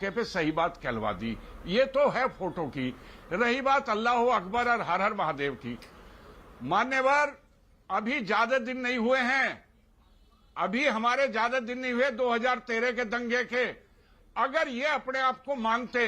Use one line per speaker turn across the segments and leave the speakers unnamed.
के पे सही बात कहलवा दी। ये तो है फोटो की। रही बात अल्लाह अकबर और हर हर महादेव की, मान्यवर अभी ज्यादा दिन नहीं हुए हैं, अभी हमारे ज्यादा दिन नहीं हुए 2013 के दंगे के। अगर ये अपने आप को मानते,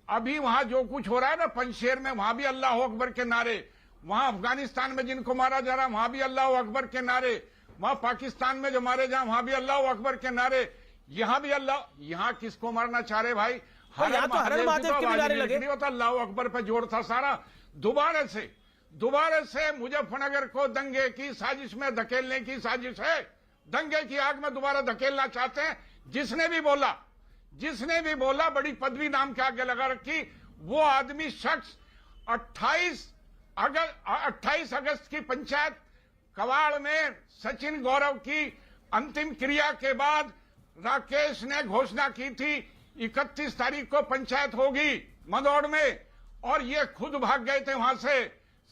अभी वहां जो कुछ हो रहा है ना पंजशेर में, वहां भी अल्लाह अकबर के नारे, वहां अफगानिस्तान में जिनको मारा जा रहा है वहां भी अल्लाह अकबर के नारे, वहां पाकिस्तान में जो मारे जा वहां भी अल्लाह अकबर के नारे, यहां भी अल्लाह। यहां किसको मारना चाह रहे भाई?
हर महादेव के नारे लगे,
तो अल्लाह अकबर पे जोर था सारा। दोबारा से मुजफ्फरनगर को दंगे की साजिश में धकेलने की साजिश है, दंगे की आग में दोबारा धकेलना चाहते हैं। जिसने भी बोला बड़ी पदवी नाम के आगे लगा रखी, वो आदमी शख्स 28 अगस्त की पंचायत कवाड़ में सचिन गौरव की अंतिम क्रिया के बाद राकेश ने घोषणा की थी 31 तारीख को पंचायत होगी मदौड़ में, और ये खुद भाग गए थे वहां से।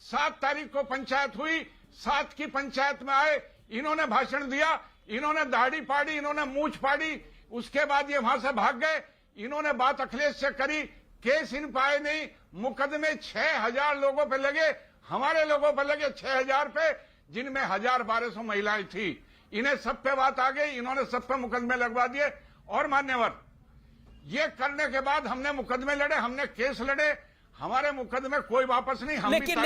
7 तारीख को पंचायत हुई, 7 की पंचायत में आए, इन्होंने भाषण दिया, इन्होंने दाढ़ी पाड़ी, इन्होंने मूंछ पाड़ी, उसके बाद ये वहां से भाग गए। इन्होंने बात अखिलेश से करी, केस इन पाए नहीं, मुकदमे 6000 लोगों पे लगे, हमारे लोगों पे लगे 6000 पे, जिनमें 1200 महिलाएं थी। इन्हें सब पे बात आ गई, इन्होंने सब पे मुकदमे लगवा दिए। और मान्यवर, ये करने के बाद हमने मुकदमे लड़े, हमने केस लड़े, हमारे मुकदमे कोई वापस नहीं। हम
लेकिन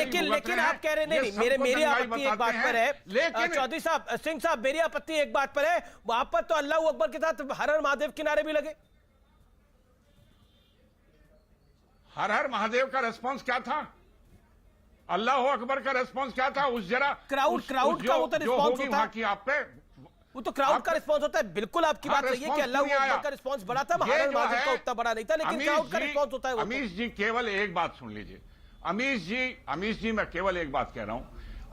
आप कह रहे नहीं, मेरी आपत्ति एक बात पर है। लेकिन चौधरी साहब, सिंह साहब, मेरी आपत्ति एक बात पर है, वहां पर तो अल्लाह अकबर के साथ हर हर महादेव के नारे भी लगे।
हर हर महादेव का रिस्पांस क्या था? अल्लाह अकबर का रिस्पांस क्या था? उस जरा
क्राउड का वो तो रिस्पांस होता है
कि आप पे,
वो तो क्राउड का रिस्पांस होता है। बिल्कुल आपकी बात सही है कि अल्लाह अकबर का रिस्पांस बड़ा था, हर हर महादेव का उतना बड़ा नहीं था, लेकिन क्राउड का रिस्पांस होता है।
अमीश जी केवल एक बात सुन लीजिए, अमीश जी मैं केवल एक बात कह रहा हूं,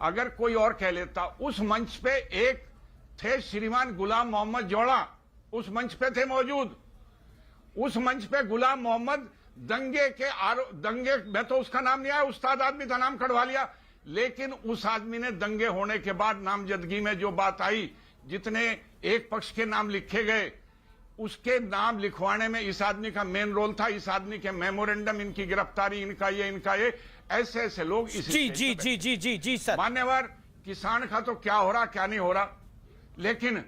अगर कोई और कह लेता, उस मंच पे एक थे श्रीमान गुलाम मोहम्मद जोड़ा, उस मंच पे थे मौजूद, उस मंच पे गुलाम मोहम्मद दंगे में तो उसका नाम नहीं आया, उस्ताद आदमी था, नाम कढ़वा लिया, लेकिन उस आदमी ने दंगे होने के बाद नामजदगी में जो बात आई, जितने एक पक्ष के नाम लिखे गए, उसके नाम लिखवाने में इस आदमी का मेन रोल था। इस आदमी के मेमोरेंडम, इनकी गिरफ्तारी, इनका ये ऐसे ऐसे लोग इस
जी सर।
मान्यवर, किसान का तो क्या हो रहा क्या नहीं हो रहा, लेकिन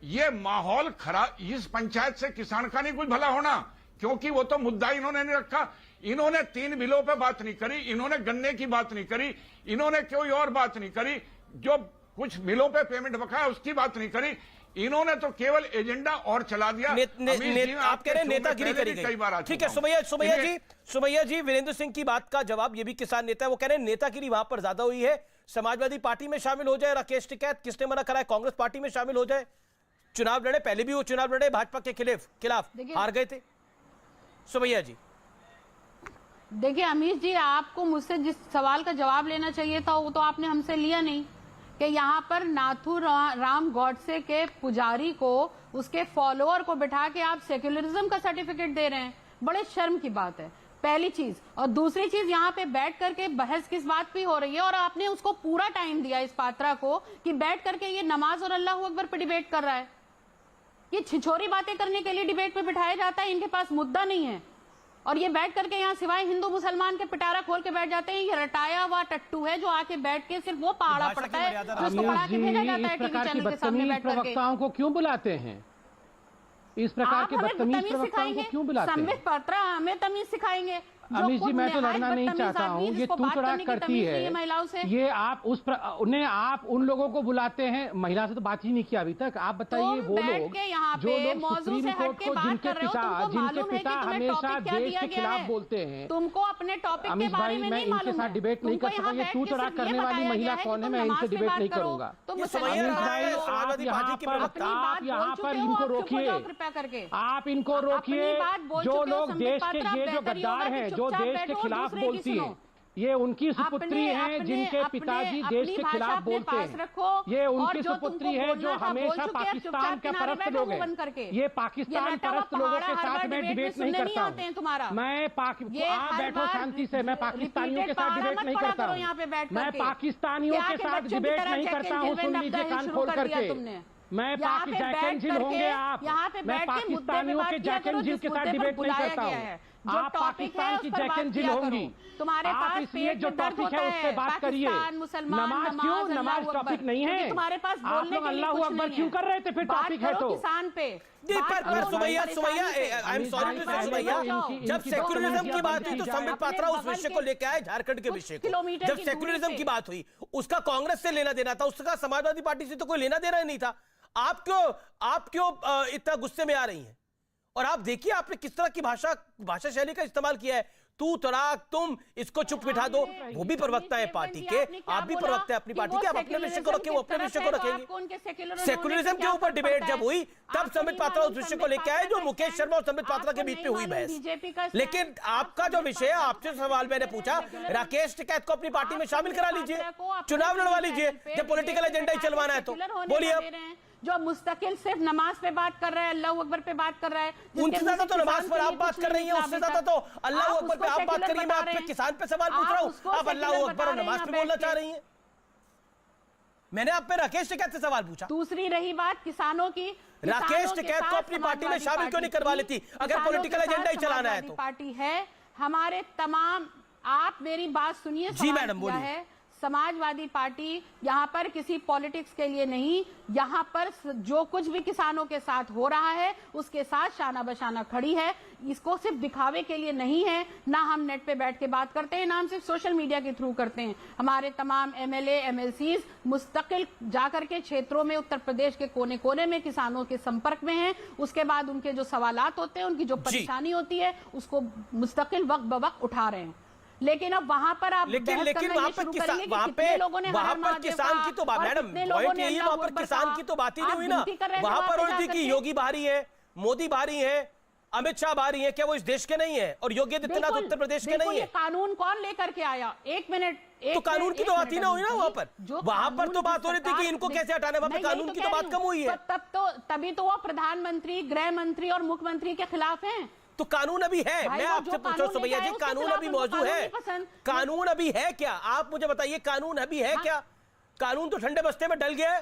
ये माहौल खराब, इस पंचायत से किसान का नहीं कुछ भला होना, क्योंकि वो तो मुद्दा इन्होंने नहीं रखा। इन्होंने 3 बिलों पे बात नहीं करी, इन्होंने गन्ने की बात नहीं करी, इन्होंने कोई और बात नहीं करी, जो कुछ मिलों पे पेमेंट बकाया उसकी बात नहीं करी, इन्होंने तो केवल एजेंडा और चला दिया।
आप कह रहे हैं नेतागिरी करी गई। ठीक है सुमैया जी, वीरेंद्र सिंह की बात का जवाब, ये भी किसान नेता है, वो कह रहे हैं नेतागिरी वहां पर ज्यादा हुई है। समाजवादी पार्टी में शामिल हो जाए राकेश टिकैत, किसने मना करा है? कांग्रेस पार्टी में शामिल हो जाए, चुनाव लड़े, पहले भी वो चुनाव लड़े भाजपा के खिलाफ, हार गए थे। सुमैया जी
देखिए अमीश जी, आपको मुझसे जिस सवाल का जवाब लेना चाहिए था वो तो आपने हमसे लिया नहीं, कि यहाँ पर नाथू राम गॉडसे के पुजारी को, उसके फॉलोअर को बिठा के आप सेक्युलरिज्म का सर्टिफिकेट दे रहे हैं। बड़े शर्म की बात है, पहली चीज। और दूसरी चीज, यहाँ पे बैठ करके बहस किस बात पे हो रही है, और आपने उसको पूरा टाइम दिया इस पात्रा को कि बैठ करके ये नमाज और अल्लाह अकबर पे डिबेट कर रहा है। ये छिछोरी बातें करने के लिए डिबेट पे बिठाया जाता है, इनके पास मुद्दा नहीं है, और ये बैठ करके यहाँ सिवाय हिंदू मुसलमान के पिटारा खोल के बैठ जाते हैं। ये रटाया हुआ टट्टू है जो आके बैठ के सिर्फ वो पहाड़ा पड़ता है, जो उसको पढ़ा के भेजा जाता है टीवी चैनल के सामने बैठ करके।
प्रवक्ताओं को क्यों बुलाते हैं? इस प्रकार के बदतमीज प्रवक्ताओं को क्यों बुलाते हैं?
संबित पात्रा हमें तमीज सिखाएंगे।
अमीश जी, मैं तो लड़ना नहीं चाहता हूँ, ये तू तड़ाक करती है
महिलाओं से।
ये आप आप उन लोगों को बुलाते हैं, महिला से तो बात ही नहीं किया अभी तक। आप बताइए, वो लोग जो लोग सुप्रीम कोर्ट को, जिनके पिता हमेशा देश के खिलाफ बोलते हैं,
तुमको अपने टॉपिक के बारे में नहीं मालूम है।
इनके साथ डिबेट नहीं कर सकता। ये तू तड़ाक करने वाली महिला कौन है? मैं इनसे डिबेट नहीं करूंगा। आप यहाँ पर इनको रोकिए, आप इनको रोकिए। जो लोग देश के, ये जो गद्दार हैं, जो देश के खिलाफ बोलती है, ये उनकी सुपुत्री हैं जिनके पिताजी देश के खिलाफ बोलते हैं। ये उनकी सुपुत्री है जो हमेशा पाकिस्तान के परस्त लोग हैं। ये पाकिस्तान परस्त लोगों के साथ मैं डिबेट नहीं करता हूँ। मैं आप बैठो शांति से, मैं पाकिस्तानियों के साथ डिबेट नहीं करता हूँ। मैं पाकिस्तानियों के साथ डिबेट नहीं करता हूँ। सुन लीजिए कान खोल करके, मैं
यहाँ पे
जैक एंड जिल होंगे आप।
यहाँ पे
मैं पाकिस्तानियों के जैक एंड जिल के साथ डिबेट नहीं करता हूँ। आप पाकिस्तान की जैक एंड जिल होंगी।
तुम्हारे पास
इसलिए जो टॉपिक है उस पे बात करिए। नमाज क्यों? नमाज टॉपिक नहीं है।
तुम्हारे पास
आप लोग अल्लाह अकबर क्यों कर रहे थे? फिर टॉपिक है तो
किसान पे।
पर Sumaiya I am sorry to say Sumaiya, जब सेक्युलरिज्म की बात हुई तो संबित पात्रा उस विषय को लेकर आए, झारखंड के विषय को। जब सेक्युलरिज्म की बात हुई उसका कांग्रेस से लेना देना था, उसका समाजवादी पार्टी से तो कोई लेना देना ही नहीं था। आप क्यों इतना गुस्से में आ रही हैं? और आप देखिए आपने किस तरह की भाषा शैली का इस्तेमाल किया है। तू तड़ाक, तुम इसको चुप बिठा दो। वो भी प्रवक्ता है पार्टी के, आप भी प्रवक्ता है अपनी पार्टी के। आप अपने विषय को रखें, वो अपने विषय को रखेंगे। सेक्युलरिज्म के ऊपर डिबेट जब हुई तब संबित पात्रा उस विषय को लेकर आए जो मुकेश शर्मा और संबित पात्रा के बीच में हुई बहस। लेकिन आपका जो विषय है, आपसे सवाल मैंने पूछा, राकेश टिकैत को अपनी पार्टी में शामिल करा लीजिए, चुनाव लड़वा लीजिए। जब पॉलिटिकल एजेंडा ही चलवाना है तो बोलिए। अब
जो मुस्तकिल सिर्फ नमाज पे बात कर रहा है, अल्लाह अकबर पे बात कर रहा है।
उनसे ज्यादा तो नमाज पर आप बात कर रही हैं, उससे ज्यादा तो अल्लाह अकबर पे आप बात कर रही हैं। मैं आप पे किसान पे सवाल पूछ रहा हूं, आप अल्लाह अकबर और नमाज पे बोलना चाह रही हैं। मैंने आप पे राकेश टिकैत से सवाल पूछा।
दूसरी रही बात किसानों की,
राकेश टिकैत को अपनी पार्टी में शामिल क्यों नहीं करवा लेती अगर पॉलिटिकल एजेंडा ही चलाना है तो?
पार्टी है हमारे तमाम, आप मेरी बात सुनिए।
जी मैडम बोलिए।
समाजवादी पार्टी यहाँ पर किसी पॉलिटिक्स के लिए नहीं, यहाँ पर जो कुछ भी किसानों के साथ हो रहा है उसके साथ शाना बशाना खड़ी है। इसको सिर्फ दिखावे के लिए नहीं है, ना हम नेट पे बैठ के बात करते हैं, ना हम सिर्फ सोशल मीडिया के थ्रू करते हैं। हमारे तमाम एमएलए एमएलसीज मुस्तकिल जाकर के क्षेत्रों में, उत्तर प्रदेश के कोने कोने में किसानों के संपर्क में हैं। उसके बाद उनके जो सवालात होते हैं, उनकी जो परेशानी होती है, उसको मुस्तकिल वक्त ब वक्त उठा रहे हैं। लेकिन अब वहां पर आप
लेकिन वहां पर किसान की तो बात, मैडम पॉइंट यही है, वहां पर किसान की तो बात ही नहीं हुई ना। वहां पर उल्टी की योगी भारी है, मोदी भारी है, अमित शाह भारी है। क्या वो इस देश के नहीं है? और योगी आदित्यनाथ उत्तर प्रदेश के नहीं है?
कानून कौन लेकर के आया? एक मिनट,
तो कानून की तो बात ही ना हुई ना वहां पर। वहां पर तो बात हो रही थी कि इनको कैसे हटाना, वहां पर कानून की तो बात कम हुई है।
तभी तो वो प्रधानमंत्री, गृह मंत्री और मुख्यमंत्री के खिलाफ है।
तो कानून अभी है? मैं आपसे पूछ रहा हूं सुमैया जी, कानून अभी मौजूद है? कानून अभी है क्या? आप मुझे बताइए, कानून अभी है क्या? कानून तो ठंडे बस्ते में डल गया है।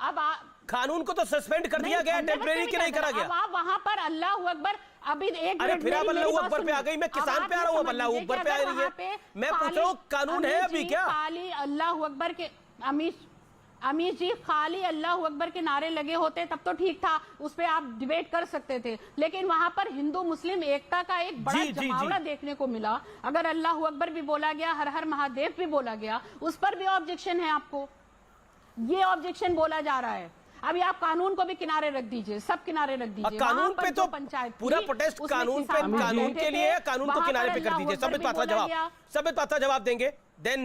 अब
कानून को तो सस्पेंड कर दिया गया, टेम्परेरी के नहीं करा गया।
आप वहां पर अल्लाह अकबर, अभी एक
अरे फिर आप अल्लाह अकबर पे आ गई। मैं किसान पे आ रहा हूँ, अल्लाह अकबर पे आ रही है। मैं पूछ रहा हूँ कानून है अभी क्या?
खाली अल्लाह अकबर के अमीर जी, खाली अल्लाह अकबर के नारे लगे होते तब तो ठीक था, उस पे आप डिबेट कर सकते थे। लेकिन वहां पर हिंदू मुस्लिम एकता का एक बड़ा जमावड़ा देखने को मिला। अगर अल्लाह अकबर भी बोला गया, हर हर महादेव भी बोला गया, उस पर भी ऑब्जेक्शन है आपको। ये ऑब्जेक्शन बोला जा रहा है। अभी आप कानून को भी किनारे रख दीजिए, सब किनारे रख दीजिए।
कानून पे तो पंचायत पूरा प्रोटेस्ट कानून पे, कानून के लिए, कानून को किनारे पे कर दीजिए। संबित पात्रा जवाब देंगे। देन